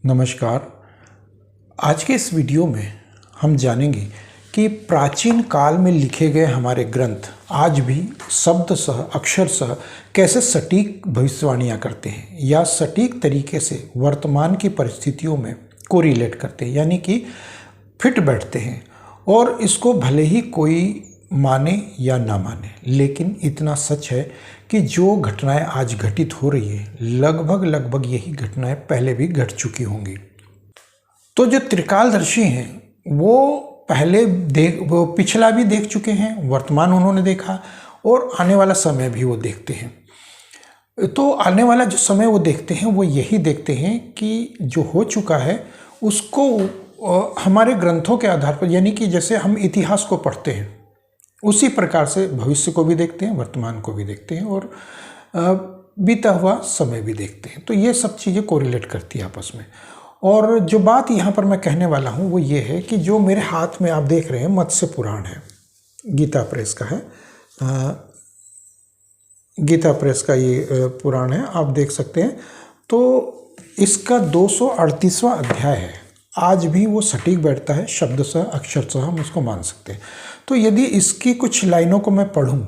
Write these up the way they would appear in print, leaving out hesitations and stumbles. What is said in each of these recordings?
नमस्कार। आज के इस वीडियो में हम जानेंगे कि प्राचीन काल में लिखे गए हमारे ग्रंथ आज भी शब्दशः अक्षरशः कैसे सटीक भविष्यवाणियाँ करते हैं या सटीक तरीके से वर्तमान की परिस्थितियों में कोरिलेट करते हैं, यानी कि फिट बैठते हैं। और इसको भले ही कोई माने या ना माने, लेकिन इतना सच है कि जो घटनाएं आज घटित हो रही है लगभग यही घटनाएं पहले भी घट चुकी होंगी। तो जो त्रिकालदर्शी हैं वो पिछला भी देख चुके हैं, वर्तमान उन्होंने देखा और आने वाला समय भी वो देखते हैं। तो आने वाला जो समय वो देखते हैं वो यही देखते हैं कि जो हो चुका है उसको हमारे ग्रंथों के आधार पर, यानी कि जैसे हम इतिहास को पढ़ते हैं उसी प्रकार से भविष्य को भी देखते हैं, वर्तमान को भी देखते हैं और बीता हुआ समय भी देखते हैं। तो ये सब चीज़ें कोरिलेट करती है आपस में। और जो बात यहाँ पर मैं कहने वाला हूँ वो ये है कि जो मेरे हाथ में आप देख रहे हैं मत्स्य पुराण है, गीता प्रेस का है। गीता प्रेस का ये पुराण है, आप देख सकते हैं। तो इसका 238वां अध्याय है। आज भी वो सटीक बैठता है, शब्दशः अक्षरशः हम उसको मान सकते हैं। तो यदि इसकी कुछ लाइनों को मैं पढ़ूं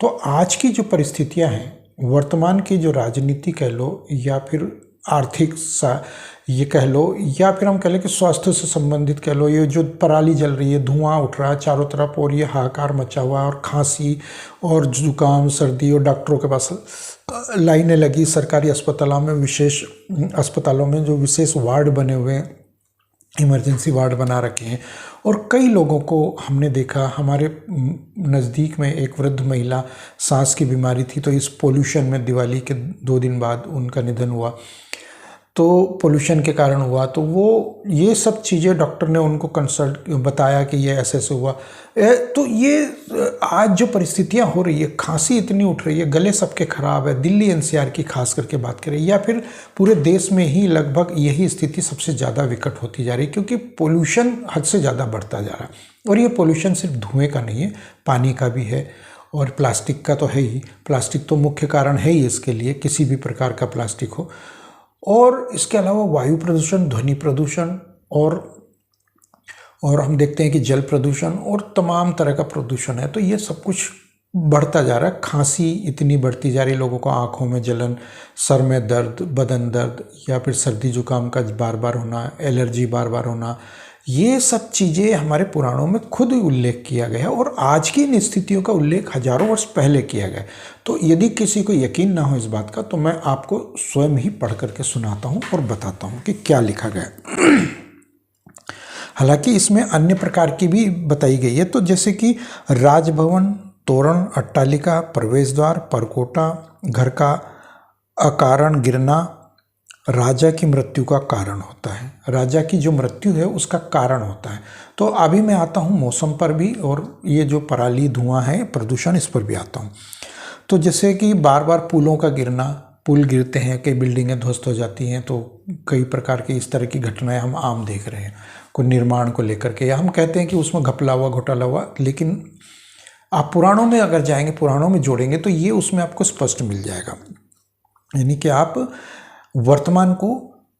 तो आज की जो परिस्थितियां हैं, वर्तमान की जो राजनीति कह लो या फिर आर्थिक ये कह लो या फिर हम कह लें कि स्वास्थ्य से संबंधित कह लो, ये जो पराली जल रही है, धुआं उठ रहा है चारों तरफ और ये हाहाकार मचा हुआ और खांसी और जुकाम सर्दी और डॉक्टरों के पास लाइनें लगी, सरकारी अस्पतालों में जो विशेष वार्ड बने हुए हैं, इमरजेंसी वार्ड बना रखे हैं। और कई लोगों को हमने देखा, हमारे नज़दीक में एक वृद्ध महिला, सांस की बीमारी थी, तो इस पोल्यूशन में दिवाली के 2 दिन बाद उनका निधन हुआ। तो पोल्यूशन के कारण हुआ। तो वो ये सब चीज़ें डॉक्टर ने उनको कंसल्ट बताया कि ये ऐसे हुआ। तो ये आज जो परिस्थितियां हो रही है, खांसी इतनी उठ रही है, गले सबके ख़राब है, दिल्ली एनसीआर की खास करके बात करें या फिर पूरे देश में ही लगभग यही स्थिति सबसे ज़्यादा विकट होती जा रही है, क्योंकि पोल्यूशन हद से ज़्यादा बढ़ता जा रहा है। और ये पोल्यूशन सिर्फ धुएँ का नहीं है, पानी का भी है और प्लास्टिक का तो है ही। प्लास्टिक तो मुख्य कारण है ही इसके लिए, किसी भी प्रकार का प्लास्टिक हो। और इसके अलावा वायु प्रदूषण, ध्वनि प्रदूषण और हम देखते हैं कि जल प्रदूषण और तमाम तरह का प्रदूषण है। तो ये सब कुछ बढ़ता जा रहा है। खांसी इतनी बढ़ती जा रही है, लोगों को आँखों में जलन, सर में दर्द, बदन दर्द या फिर सर्दी जुकाम का बार बार होना, एलर्जी बार बार होना, ये सब चीज़ें हमारे पुराणों में खुद ही उल्लेख किया गया है और आज की इन स्थितियों का उल्लेख हजारों वर्ष पहले किया गया। तो यदि किसी को यकीन ना हो इस बात का, तो मैं आपको स्वयं ही पढ़ करके सुनाता हूँ और बताता हूँ कि क्या लिखा गया। हालांकि इसमें अन्य प्रकार की भी बताई गई है। तो जैसे कि राजभवन, तोरण, अट्टालिका, प्रवेश द्वार, परकोटा, घर का अकारण गिरना राजा की मृत्यु का कारण होता है। राजा की जो मृत्यु है उसका कारण होता है। तो अभी मैं आता हूँ मौसम पर भी, और ये जो पराली, धुआं है, प्रदूषण, इस पर भी आता हूँ। तो जैसे कि बार बार पुलों का गिरना, पुल गिरते हैं, कई बिल्डिंगें ध्वस्त हो जाती हैं। तो कई प्रकार की इस तरह की घटनाएं हम आम देख रहे हैं, कोई निर्माण को लेकर के, या हम कहते हैं कि उसमें घपला हुआ, घोटाला हुआ। लेकिन आप पुराणों में अगर जाएंगे, पुराणों में जोड़ेंगे तो ये उसमें आपको स्पष्ट मिल जाएगा। यानी कि आप वर्तमान को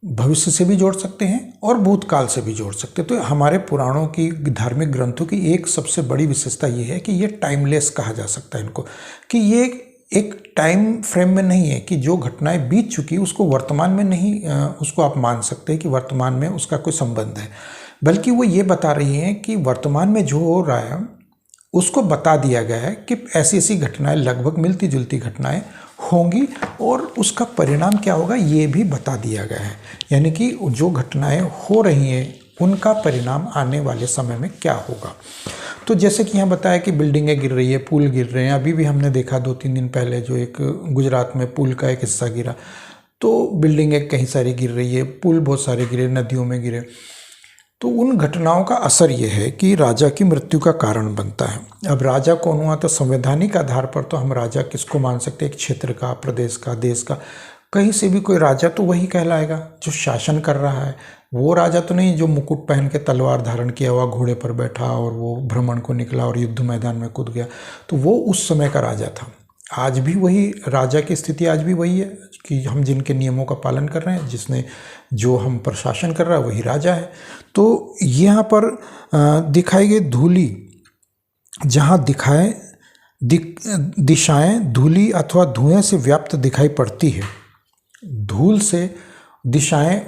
भविष्य से भी जोड़ सकते हैं और भूतकाल से भी जोड़ सकते हैं। तो हमारे पुराणों की, धार्मिक ग्रंथों की एक सबसे बड़ी विशेषता ये है कि ये टाइमलेस कहा जा सकता है इनको, कि ये एक टाइम फ्रेम में नहीं है कि जो घटनाएं बीत चुकी उसको वर्तमान में नहीं उसको आप मान सकते हैं कि वर्तमान में उसका कोई संबंध है, बल्कि वो ये बता रही हैं कि वर्तमान में जो हो रहा है उसको बता दिया गया है कि ऐसी ऐसी घटनाएं, लगभग मिलती जुलती घटनाएं होंगी और उसका परिणाम क्या होगा ये भी बता दिया गया है। यानी कि जो घटनाएं हो रही हैं उनका परिणाम आने वाले समय में क्या होगा। तो जैसे कि यहाँ बताया कि बिल्डिंगें गिर रही है, पुल गिर रहे हैं। अभी भी हमने देखा 2-3 दिन पहले जो एक गुजरात में पुल का एक हिस्सा गिरा। तो बिल्डिंगें कहीं सारी गिर रही है, पुल बहुत सारे गिरे, नदियों में गिरे। तो उन घटनाओं का असर यह है कि राजा की मृत्यु का कारण बनता है। अब राजा कौन हुआ, तो संवैधानिक आधार पर तो हम राजा किसको मान सकते हैं, एक क्षेत्र का, प्रदेश का, देश का, कहीं से भी कोई राजा तो वही कहलाएगा जो शासन कर रहा है। वो राजा तो नहीं जो मुकुट पहन के तलवार धारण किया हुआ घोड़े पर बैठा और वो भ्रमण को निकला और युद्ध मैदान में कूद गया। तो वो उस समय का राजा था। आज भी वही राजा की स्थिति आज भी वही है कि हम जिनके नियमों का पालन कर रहे हैं, जिसने जो हम प्रशासन कर रहा है वही राजा है। तो यहाँ पर दिखाई गई धूली, जहाँ दिशाएं धूली अथवा धुएं से व्याप्त दिखाई पड़ती है। धूल से दिशाएं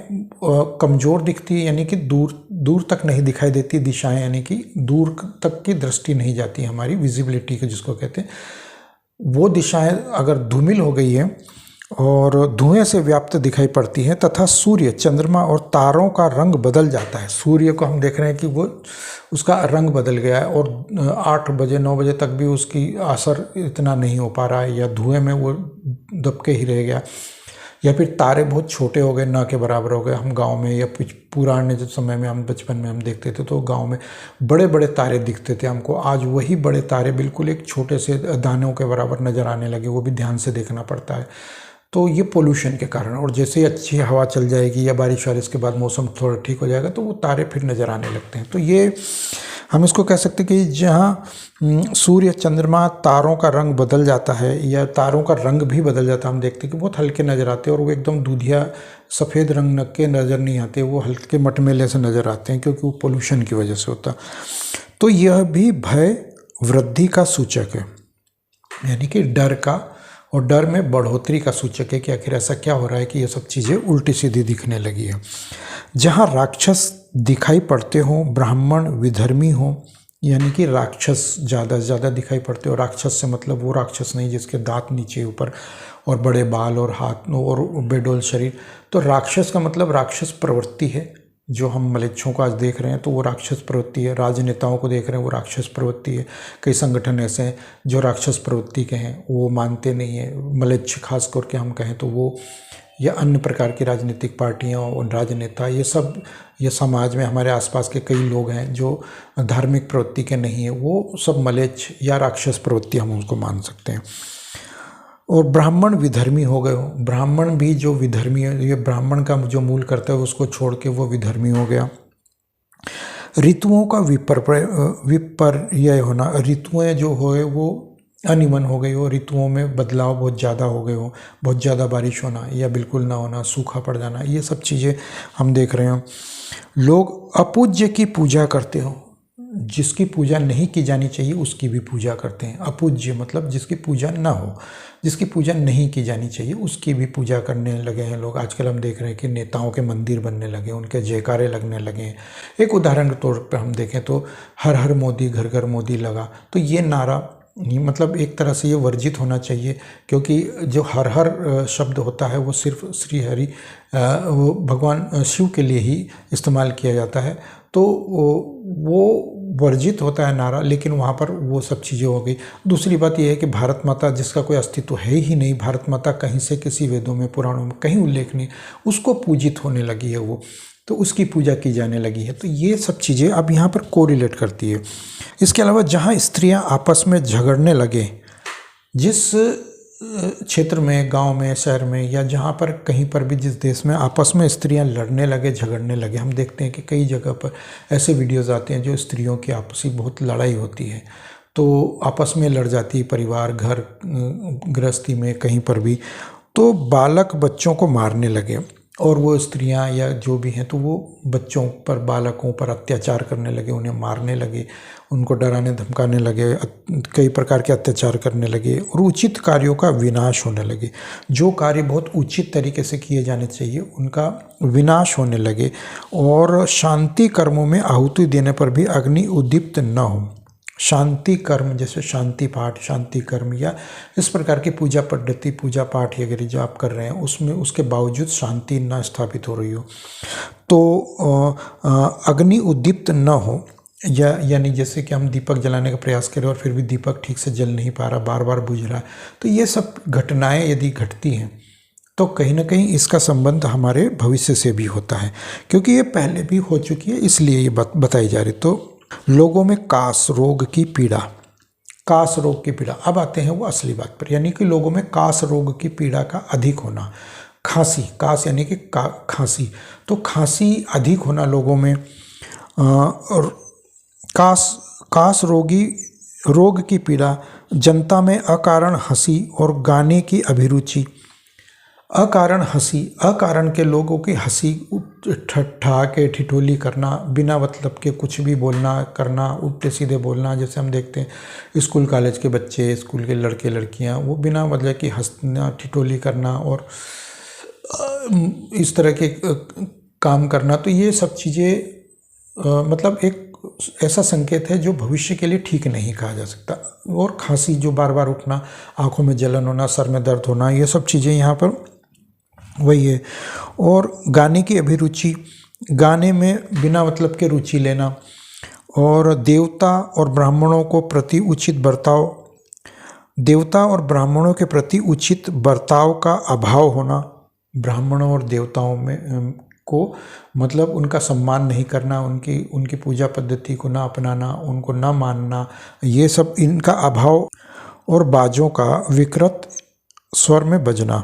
कमज़ोर दिखती है, यानी कि दूर दूर तक नहीं दिखाई देती दिशाएं, यानी कि दूर तक की दृष्टि नहीं जाती हमारी, विजिबिलिटी को जिसको कहते हैं। वो दिशाएं अगर धूमिल हो गई है और धुएं से व्याप्त दिखाई पड़ती है, तथा सूर्य, चंद्रमा और तारों का रंग बदल जाता है। सूर्य को हम देख रहे हैं कि वो उसका रंग बदल गया है और 8 बजे 9 बजे तक भी उसकी असर इतना नहीं हो पा रहा है, या धुएं में वो दबके ही रह गया, या फिर तारे बहुत छोटे हो गए, ना के बराबर हो गए। हम गांव में या पुराने जो समय में हम बचपन में हम देखते थे तो गांव में बड़े बड़े तारे दिखते थे हमको, आज वही बड़े तारे बिल्कुल एक छोटे से दानों के बराबर नज़र आने लगे। वो भी ध्यान से देखना पड़ता है। तो ये पोल्यूशन के कारण, और जैसे ही अच्छी हवा चल जाएगी या बारिश वारिश के बाद मौसम थोड़ा ठीक हो जाएगा तो वो तारे फिर नज़र आने लगते हैं। तो ये हम इसको कह सकते हैं कि जहाँ सूर्य, चंद्रमा, तारों का रंग बदल जाता है, या तारों का रंग भी बदल जाता है। हम देखते हैं कि बहुत हल्के नज़र आते हैं और वो एकदम दूधिया सफ़ेद रंग के नज़र नहीं आते, वो हल्के मटमेले से नज़र आते हैं, क्योंकि वो पोल्यूशन की वजह से होता। तो यह भी भय वृद्धि का सूचक है, यानी कि डर का, और डर में बढ़ोतरी का सूचक है कि आखिर ऐसा क्या हो रहा है कि ये सब चीज़ें उल्टी सीधी दिखने लगी है। जहाँ राक्षस दिखाई पड़ते हों, ब्राह्मण विधर्मी हों, यानी कि राक्षस ज़्यादा से ज़्यादा दिखाई पड़ते हो। राक्षस से मतलब वो राक्षस नहीं जिसके दांत नीचे ऊपर और बड़े बाल और हाथ और बेडोल शरीर। तो राक्षस का मतलब राक्षस प्रवृत्ति है। जो हम मलेच्छों को आज देख रहे हैं तो वो राक्षस प्रवृत्ति है। राजनेताओं को देख रहे हैं वो राक्षस प्रवृत्ति है। कई संगठन ऐसे हैं जो राक्षस प्रवृत्ति के हैं, वो मानते नहीं है। मलेच्छ खास करके हम कहें तो वो, या अन्य प्रकार की राजनीतिक पार्टियां और राजनेता, ये समाज में हमारे आसपास के कई लोग हैं जो धार्मिक प्रवृत्ति के नहीं है, वो सब मलेच्छ या राक्षस प्रवृत्ति हम उनको मान सकते हैं। और ब्राह्मण विधर्मी हो गए हो, ब्राह्मण भी जो विधर्मी है, ये ब्राह्मण का जो मूल करता है उसको छोड़ के वो विधर्मी हो गया। ऋतुओं का विपर्यय होना, ऋतुएं जो हो वो अनियमन हो गई हो, ऋतुओं में बदलाव बहुत ज़्यादा हो गए हो, बहुत ज़्यादा बारिश होना या बिल्कुल ना होना, सूखा पड़ जाना, ये सब चीज़ें हम देख रहे हो। लोग अपूज्य की पूजा करते हो, जिसकी पूजा नहीं की जानी चाहिए उसकी भी पूजा करते हैं। अपूज्य मतलब जिसकी पूजा ना हो, जिसकी पूजा नहीं की जानी चाहिए उसकी भी पूजा करने लगे हैं लोग। आजकल हम देख रहे हैं कि नेताओं के मंदिर बनने लगे, उनके जयकारे लगने लगे हैं। एक उदाहरण के तौर पर हम देखें तो हर हर मोदी, घर घर मोदी लगा, तो ये नारा मतलब एक तरह से ये वर्जित होना चाहिए, क्योंकि जो हर हर शब्द होता है वो सिर्फ श्री हरि वो भगवान शिव के लिए ही इस्तेमाल किया जाता है, तो वो वर्जित होता है नारा। लेकिन वहाँ पर वो सब चीज़ें हो गई। दूसरी बात यह है कि भारत माता जिसका कोई अस्तित्व है ही नहीं, भारत माता कहीं से किसी वेदों में पुराणों में कहीं उल्लेख नहीं, उसको पूजित होने लगी है वो, तो उसकी पूजा की जाने लगी है। तो ये सब चीज़ें अब यहाँ पर कोरिलेट करती है। इसके अलावा जहाँ स्त्रियाँ आपस में झगड़ने लगे, जिस क्षेत्र में, गांव में, शहर में, या जहाँ पर कहीं पर भी जिस देश में आपस में स्त्रियां लड़ने लगे, झगड़ने लगे, हम देखते हैं कि कई जगह पर ऐसे वीडियोज़ आते हैं जो स्त्रियों की आपसी बहुत लड़ाई होती है, तो आपस में लड़ जाती है, परिवार, घर गृहस्थी में, कहीं पर भी। तो बालक बच्चों को मारने लगे, और वो स्त्रियां या जो भी हैं तो वो बच्चों पर, बालकों पर अत्याचार करने लगे, उन्हें मारने लगे, उनको डराने धमकाने लगे, कई प्रकार के अत्याचार करने लगे, और उचित कार्यों का विनाश होने लगे। जो कार्य बहुत उचित तरीके से किए जाने चाहिए उनका विनाश होने लगे, और शांति कर्मों में आहुति देने पर भी अग्नि उद्दीप्त न हो। शांति कर्म जैसे शांति पाठ, शांति कर्म, या इस प्रकार की पूजा पद्धति, पूजा पाठ वगैरह जो आप कर रहे हैं उसमें उसके बावजूद शांति न स्थापित हो रही हो, तो अग्नि उद्दीप्त न हो, यानी जैसे कि हम दीपक जलाने का प्रयास करें और फिर भी दीपक ठीक से जल नहीं पा रहा, बार बार बुझ रहा है, तो ये सब घटनाएं यदि घटती हैं तो कहीं ना कहीं इसका संबंध हमारे भविष्य से भी होता है, क्योंकि ये पहले भी हो चुकी है, इसलिए ये बताई जा रही। तो लोगों में कास रोग की पीड़ा, कास रोग की पीड़ा, अब आते हैं वो असली बात पर, यानी कि लोगों में कास रोग की पीड़ा का अधिक होना। खांसी, कास यानी कि खांसी, तो खांसी अधिक होना लोगों में, और कास रोगी रोग की पीड़ा, जनता में अकारण हंसी और गाने की अभिरुचि। अकारण हंसी, अकारण के लोगों की हंसी, ठहाके ठिठोली करना, बिना मतलब के कुछ भी बोलना करना, उल्टे सीधे बोलना। जैसे हम देखते हैं स्कूल कॉलेज के बच्चे, स्कूल के लड़के लड़कियां, वो बिना मतलब की हंसना ठिठोली करना और इस तरह के काम करना। तो ये सब चीज़ें मतलब एक ऐसा संकेत है जो भविष्य के लिए ठीक नहीं कहा जा सकता। और खांसी जो बार बार उठना, आंखों में जलन होना, सर में दर्द होना, ये सब चीज़ें यहाँ पर वही है। और गाने की अभिरुचि, गाने में बिना मतलब के रुचि लेना। और देवता और ब्राह्मणों को प्रति उचित बर्ताव, देवता और ब्राह्मणों के प्रति उचित बर्ताव का अभाव होना। ब्राह्मणों और देवताओं में को मतलब उनका सम्मान नहीं करना, उनकी पूजा पद्धति को ना अपनाना, उनको ना मानना, ये सब इनका अभाव। और बाजों का विकृत स्वर में बजना,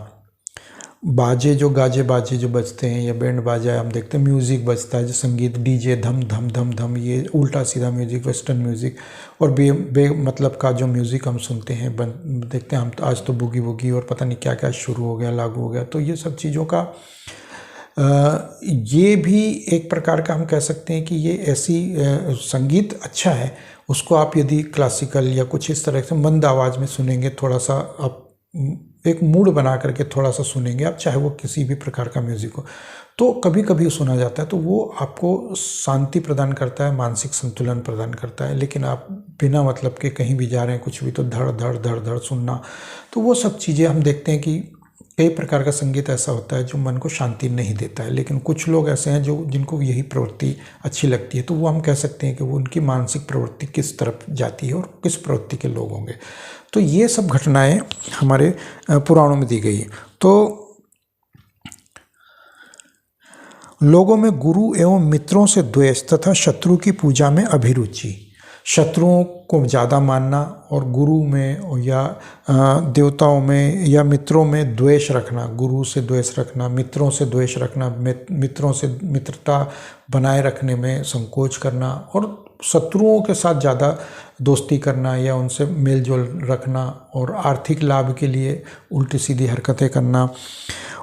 बाजे जो गाजे बाजे जो बजते हैं या बैंड बाजा हम देखते हैं, म्यूज़िक बजता है जो संगीत, डीजे, धम धम धम धम, ये उल्टा सीधा म्यूज़िक, वेस्टर्न म्यूज़िक। और बे मतलब का जो म्यूज़िक हम सुनते हैं, देखते हैं हम तो आज तो बुगी वुगी और पता नहीं क्या क्या शुरू हो गया, लागू हो गया। तो ये सब चीज़ों का ये भी एक प्रकार का हम कह सकते हैं कि ये ऐसी संगीत अच्छा है, उसको आप यदि क्लासिकल या कुछ इस तरह से मंद आवाज़ में सुनेंगे, थोड़ा सा आप एक मूड बना करके थोड़ा सा सुनेंगे आप, चाहे वो किसी भी प्रकार का म्यूज़िक हो, तो कभी कभी सुना जाता है, तो वो आपको शांति प्रदान करता है, मानसिक संतुलन प्रदान करता है। लेकिन आप बिना मतलब के कहीं भी जा रहे हैं कुछ भी, तो धड़ धड़ धड़ धड़ सुनना, तो वो सब चीज़ें हम देखते हैं कि कई प्रकार का संगीत ऐसा होता है जो मन को शांति नहीं देता है। लेकिन कुछ लोग ऐसे हैं जो जिनको यही प्रवृत्ति अच्छी लगती है, तो वो हम कह सकते हैं कि वो उनकी मानसिक प्रवृत्ति किस तरफ जाती है और किस प्रवृत्ति के लोग होंगे। तो ये सब घटनाएं हमारे पुराणों में दी गई है। तो लोगों में गुरु एवं मित्रों से द्वेष तथा शत्रु की पूजा में अभिरुचि, शत्रुओं को ज़्यादा मानना और गुरु में या देवताओं में या मित्रों में द्वेष रखना, गुरु से द्वेष रखना, मित्रों से द्वेष रखना, मित्रों से मित्रता बनाए रखने में संकोच करना, और शत्रुओं के साथ ज़्यादा दोस्ती करना या उनसे मेल जोल रखना, और आर्थिक लाभ के लिए उल्टी सीधी हरकतें करना।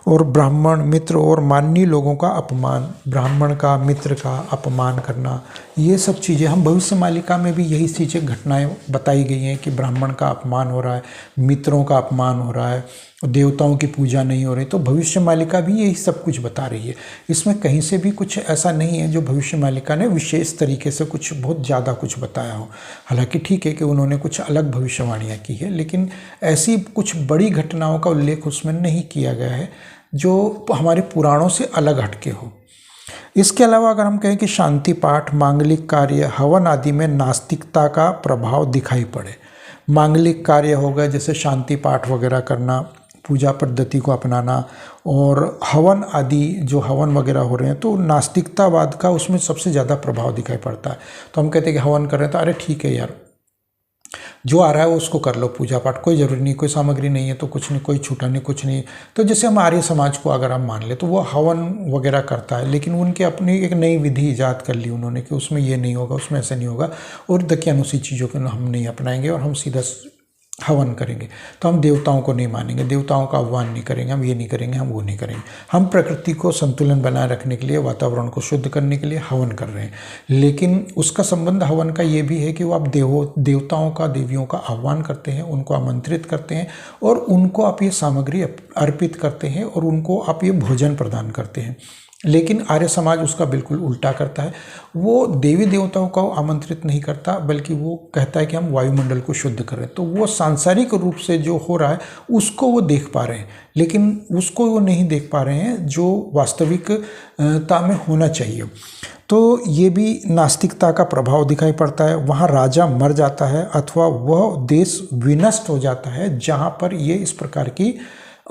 और ब्राह्मण, मित्र और माननीय लोगों का अपमान, ब्राह्मण का, मित्र का अपमान करना, ये सब चीज़ें हम भविष्य मालिका में भी यही चीज़ें घटनाएं बताई गई हैं कि ब्राह्मण का अपमान हो रहा है, मित्रों का अपमान हो रहा है, देवताओं की पूजा नहीं हो रही। तो भविष्य मालिका भी यही सब कुछ बता रही है। इसमें कहीं से भी कुछ ऐसा नहीं है जो भविष्य मालिका ने विशेष तरीके से कुछ बहुत ज़्यादा कुछ बताया हो। हालांकि ठीक है कि उन्होंने कुछ अलग भविष्यवाणियाँ की है, लेकिन ऐसी कुछ बड़ी घटनाओं का उल्लेख उसमें नहीं किया गया है जो हमारे पुराणों से अलग हटके हो। इसके अलावा अगर हम कहें कि शांति पाठ, मांगलिक कार्य, हवन आदि में नास्तिकता का प्रभाव दिखाई पड़े, मांगलिक कार्य हो गए जैसे शांति पाठ वगैरह करना, पूजा पद्धति को अपनाना, और हवन आदि जो हवन वगैरह हो रहे हैं, तो नास्तिकतावाद का उसमें सबसे ज़्यादा प्रभाव दिखाई पड़ता है। तो हम कहते हैं कि हवन कर रहे हैं तो अरे ठीक है यार, जो आ रहा है उसको कर लो, पूजा पाठ कोई ज़रूरी नहीं, कोई सामग्री नहीं है तो कुछ नहीं, कोई छूटा नहीं, कुछ नहीं। तो जैसे हम आर्य समाज को अगर हम मान ले तो वो हवन वगैरह करता है, लेकिन उनकी अपनी एक नई विधि ईजाद कर ली उन्होंने कि उसमें ये नहीं होगा, उसमें ऐसा नहीं होगा, और दकियानुसी चीज़ों को हम नहीं अपनाएंगे और हम सीधा हवन करेंगे। तो हम देवताओं को नहीं मानेंगे, देवताओं का आह्वान नहीं करेंगे, हम ये नहीं करेंगे, हम वो नहीं करेंगे। हम प्रकृति को संतुलन बनाए रखने के लिए, वातावरण को शुद्ध करने के लिए हवन कर रहे हैं। लेकिन उसका संबंध हवन का ये भी है कि वो आप देवताओं का, देवियों का आह्वान करते हैं, उनको आमंत्रित करते हैं और उनको आप ये सामग्री अर्पित करते हैं और उनको आप ये भोजन प्रदान करते हैं। लेकिन आर्य समाज उसका बिल्कुल उल्टा करता है। वो देवी देवताओं को आमंत्रित नहीं करता, बल्कि वो कहता है कि हम वायुमंडल को शुद्ध करें। तो वो सांसारिक रूप से जो हो रहा है उसको वो देख पा रहे हैं, लेकिन उसको वो नहीं देख पा रहे हैं जो वास्तविकता में होना चाहिए। तो ये भी नास्तिकता का प्रभाव दिखाई पड़ता है। वहाँ राजा मर जाता है अथवा वह देश विनष्ट हो जाता है जहाँ पर ये इस प्रकार की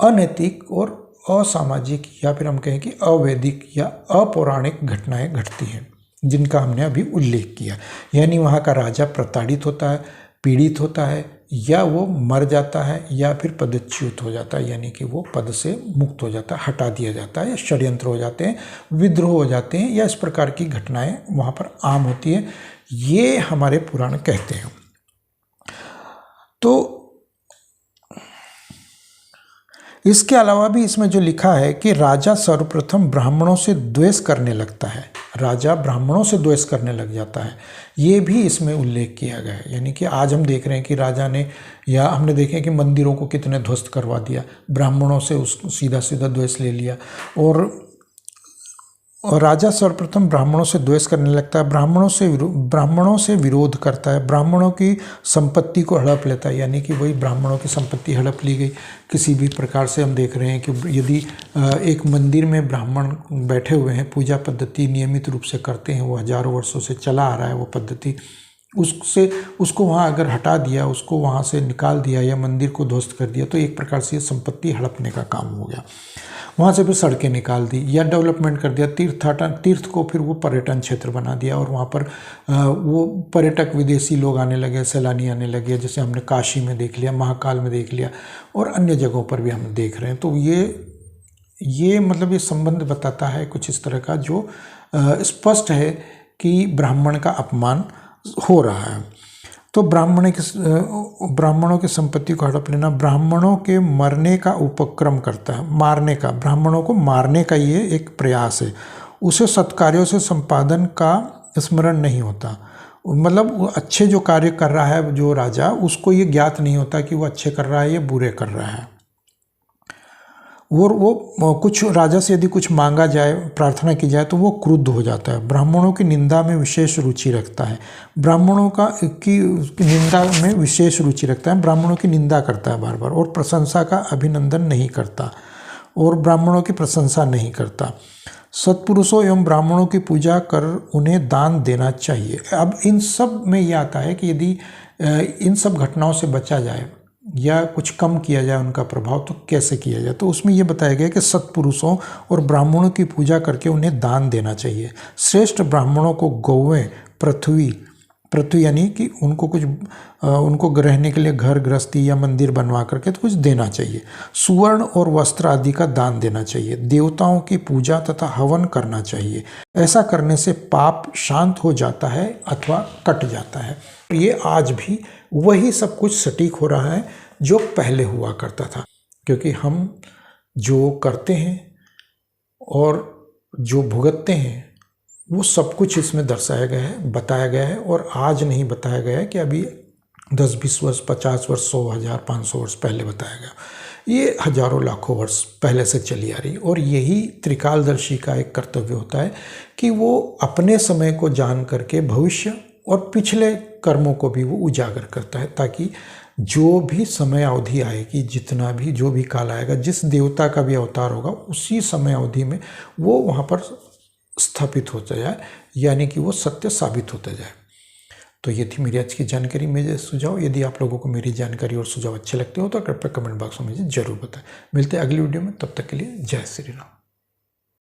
अनैतिक और असामाजिक या फिर हम कहें कि अवैदिक या अपौराणिक घटनाएं घटती हैं, जिनका हमने अभी उल्लेख किया। यानी वहाँ का राजा प्रताड़ित होता है, पीड़ित होता है, या वो मर जाता है, या फिर पदच्युत हो जाता है, यानी कि वो पद से मुक्त हो जाता है, हटा दिया जाता है, या षड्यंत्र हो जाते हैं, विद्रोह हो जाते हैं, या इस प्रकार की घटनाएं वहाँ पर आम होती है। ये हमारे पुराण कहते हैं। तो इसके अलावा भी इसमें जो लिखा है कि राजा सर्वप्रथम ब्राह्मणों से द्वेष करने लगता है, राजा ब्राह्मणों से द्वेष करने लग जाता है, ये भी इसमें उल्लेख किया गया है। यानी कि आज हम देख रहे हैं कि राजा ने, या हमने देखे कि मंदिरों को कितने ध्वस्त करवा दिया, ब्राह्मणों से उसको सीधा सीधा द्वेष ले लिया। और राजा सर्वप्रथम ब्राह्मणों से द्वेष करने लगता है, ब्राह्मणों से विरोध करता है, ब्राह्मणों की संपत्ति को हड़प लेता है। यानी कि वही ब्राह्मणों की संपत्ति हड़प ली गई किसी भी प्रकार से। हम देख रहे हैं कि यदि एक मंदिर में ब्राह्मण बैठे हुए हैं, पूजा पद्धति नियमित रूप से करते हैं, वो हजारों वर्षों से चला आ रहा है वो पद्धति, उसको वहाँ अगर हटा दिया, उसको वहाँ से निकाल दिया या मंदिर को ध्वस्त कर दिया, तो एक प्रकार से ये संपत्ति हड़पने का काम हो गया। वहाँ से फिर सड़कें निकाल दी या डेवलपमेंट कर दिया, तीर्थ को फिर वो पर्यटन क्षेत्र बना दिया, और वहाँ पर वो पर्यटक विदेशी लोग आने लगे, सैलानी आने लगे, जैसे हमने काशी में देख लिया, महाकाल में देख लिया, और अन्य जगहों पर भी हम देख रहे हैं। तो ये मतलब ये संबंध बताता है कुछ इस तरह का, जो स्पष्ट है कि ब्राह्मण का अपमान हो रहा है। तो ब्राह्मणों की संपत्ति को हड़प लेना, ब्राह्मणों के मरने का उपक्रम करता है, मारने का, ब्राह्मणों को मारने का ये एक प्रयास है। उसे सत्कार्यों से संपादन का स्मरण नहीं होता, मतलब वो अच्छे जो कार्य कर रहा है जो राजा, उसको ये ज्ञात नहीं होता कि वो अच्छे कर रहा है या बुरे कर रहा है। और वो कुछ राजा से यदि कुछ मांगा जाए, प्रार्थना की जाए, तो वो क्रुद्ध हो जाता है। ब्राह्मणों की निंदा में विशेष रुचि रखता है, ब्राह्मणों की निंदा में विशेष रुचि रखता है, ब्राह्मणों की निंदा करता है बार बार, और प्रशंसा का अभिनंदन नहीं करता, और ब्राह्मणों की प्रशंसा नहीं करता। सत्पुरुषों एवं ब्राह्मणों की पूजा कर उन्हें दान देना चाहिए। अब इन सब में ये आता है कि यदि इन सब घटनाओं से बचा जाए या कुछ कम किया जाए उनका प्रभाव, तो कैसे किया जाए। तो उसमें यह बताया गया कि सत्पुरुषों और ब्राह्मणों की पूजा करके उन्हें दान देना चाहिए। श्रेष्ठ ब्राह्मणों को गौवें, पृथ्वी यानी कि उनको रहने के लिए घर गृहस्थी या मंदिर बनवा करके तो कुछ देना चाहिए। सुवर्ण और वस्त्र आदि का दान देना चाहिए। देवताओं की पूजा तथा हवन करना चाहिए। ऐसा करने से पाप शांत हो जाता है अथवा कट जाता है। ये आज भी वही सब कुछ सटीक हो रहा है जो पहले हुआ करता था, क्योंकि हम जो करते हैं और जो भुगतते हैं वो सब कुछ इसमें दर्शाया गया है, बताया गया है। और आज नहीं बताया गया है कि अभी 10-20 वर्ष, 50 वर्ष, 100, 1000, 500 वर्ष पहले बताया गया। ये हजारों लाखों वर्ष पहले से चली आ रही, और यही त्रिकालदर्शी का एक कर्तव्य होता है कि वो अपने समय को जान करके भविष्य और पिछले कर्मों को भी वो उजागर करता है, ताकि जो भी समय अवधि आएगी, जो भी काल आएगा, जिस देवता का भी अवतार होगा, उसी समय अवधि में वो वहाँ पर स्थापित होता जाए, यानी कि वो सत्य साबित होता जाए। तो ये थी मेरी आज की जानकारी, मेरे सुझाव। यदि आप लोगों को मेरी जानकारी और सुझाव अच्छे लगते हो तो कृपया कमेंट बॉक्स में मुझे जरूर बताएं। मिलते हैं अगली वीडियो में, तब तक के लिए जय श्री राम।